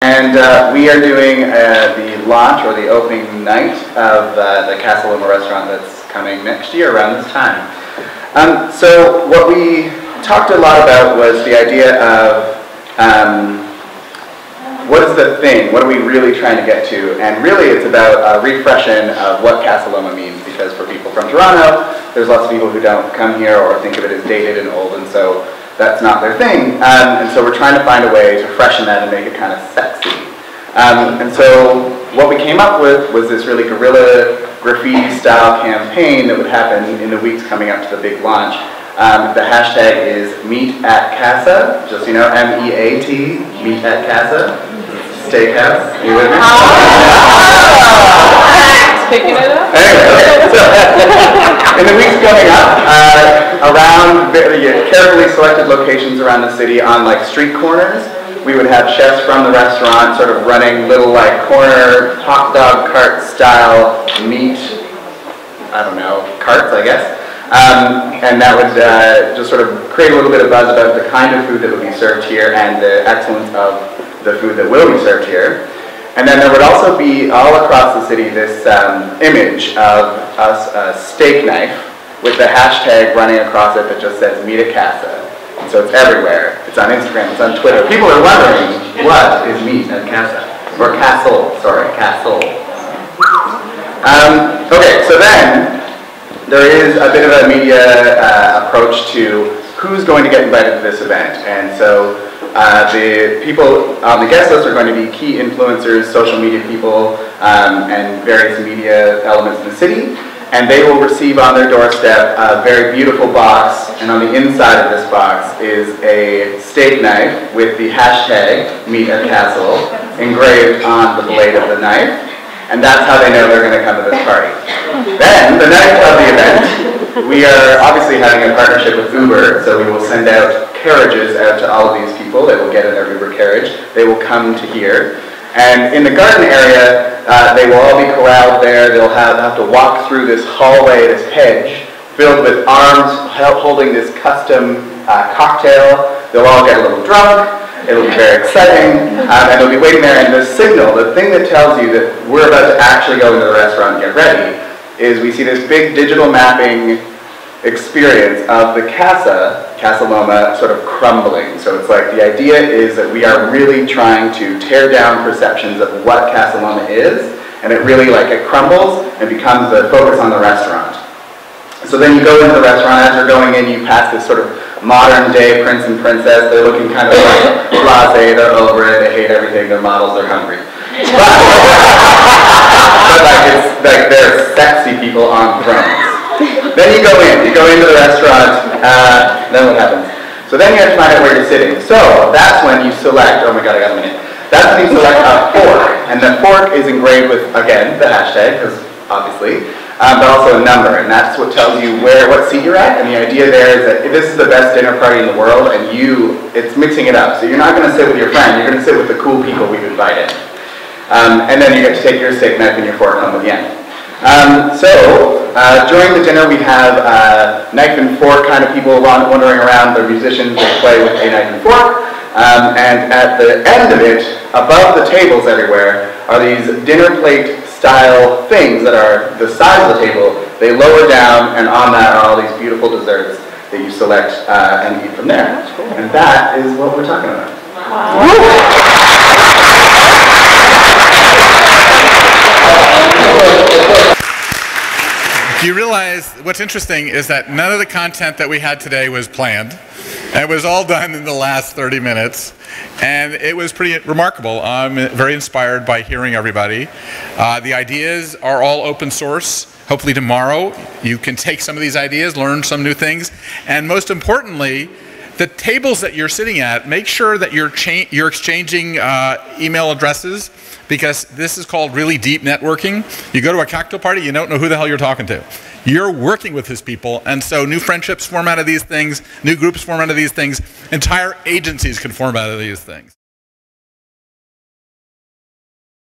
And we are doing the launch or the opening night of the Casa Loma restaurant that's coming next year around this time. So what we talked a lot about was the idea of what is the thing? What are we really trying to get to? And really it's about a refreshing of what Casa Loma means, because for people from Toronto, there's lots of people who don't come here or think of it as dated and old, and so that's not their thing. And so we're trying to find a way to freshen that and make it kind of sexy. And so what we came up with was this really guerrilla graffiti style campaign that would happen in the weeks coming up to the big launch. The hashtag is Meet at Casa, just so you know, M-E-A-T, Meet at Casa, steakhouse. Are you with me? Picking it up? Anyway, so in the weeks coming up, around carefully selected locations around the city on like street corners, we would have chefs from the restaurant sort of running little like corner hot dog cart style meat, I don't know, carts I guess. And that would just sort of create a little bit of buzz about the kind of food that would be served here and the excellence of the food that will be served here. And then there would also be all across the city this image of a steak knife with the hashtag running across it that just says Meet at Casa. And so it's everywhere. It's on Instagram, it's on Twitter. People are wondering, what is Meet at Casa? Or Castle, sorry, Castle. Okay, so then there is a bit of a media approach to who's going to get invited to this event. And so the people on the guest list are going to be key influencers, social media people, and various media elements in the city. And they will receive on their doorstep a very beautiful box, and on the inside of this box is a steak knife with the hashtag Meet at Castle engraved on the blade of the knife. And that's how they know they're going to come to this party. Then, the night of the event, we are obviously having a partnership with Uber, so we will send out carriages out to all of these people. They will get in their Uber carriage. They will come to here. And in the garden area, they will all be corralled there. They'll have to walk through this hallway, this hedge, filled with arms holding this custom cocktail. They'll all get a little drunk. It'll be very exciting, and they'll be waiting there, and the signal, the thing that tells you that we're about to actually go into the restaurant and get ready, is we see this big digital mapping experience of the Casa Loma sort of crumbling. So it's like the idea is that we are really trying to tear down perceptions of what Casa Loma is, and it really like it crumbles and becomes the focus on the restaurant. So then you go into the restaurant, as you're going in, you pass this sort of modern day prince and princess. They're looking kind of like blasé, they're over it, they hate everything, they're models, they're hungry. But like it's like they're sexy people on thrones. Then you go into the restaurant, then what happens? So then you have to find out where you're sitting. So that's when you select, oh my god, I got a minute. That's when you select a fork. And the fork is engraved with, again, the hashtag, because obviously, but also a number, and that's what tells you what seat you're at. And the idea there is that if this is the best dinner party in the world, and it's mixing it up. So you're not going to sit with your friend, you're going to sit with the cool people we've invited. And then you get to take your steak knife and your fork home at the end. During the dinner we have knife and fork kind of people wandering around. The musicians, they play with a knife and fork. And at the end of it, above the tables everywhere, are these dinner plate style things that are the size of the table. They lower down, and on that are all these beautiful desserts that you select and eat from there. And that is what we're talking about. Wow. Do you realize what's interesting is that none of the content that we had today was planned. It was all done in the last 30 minutes, and it was pretty remarkable. I'm very inspired by hearing everybody. The ideas are all open source. Hopefully tomorrow you can take some of these ideas, learn some new things, and most importantly, the tables that you're sitting at, make sure that you're exchanging email addresses, because this is called really deep networking. You go to a cocktail party, you don't know who the hell you're talking to. You're working with these people, and so new friendships form out of these things, new groups form out of these things, entire agencies can form out of these things.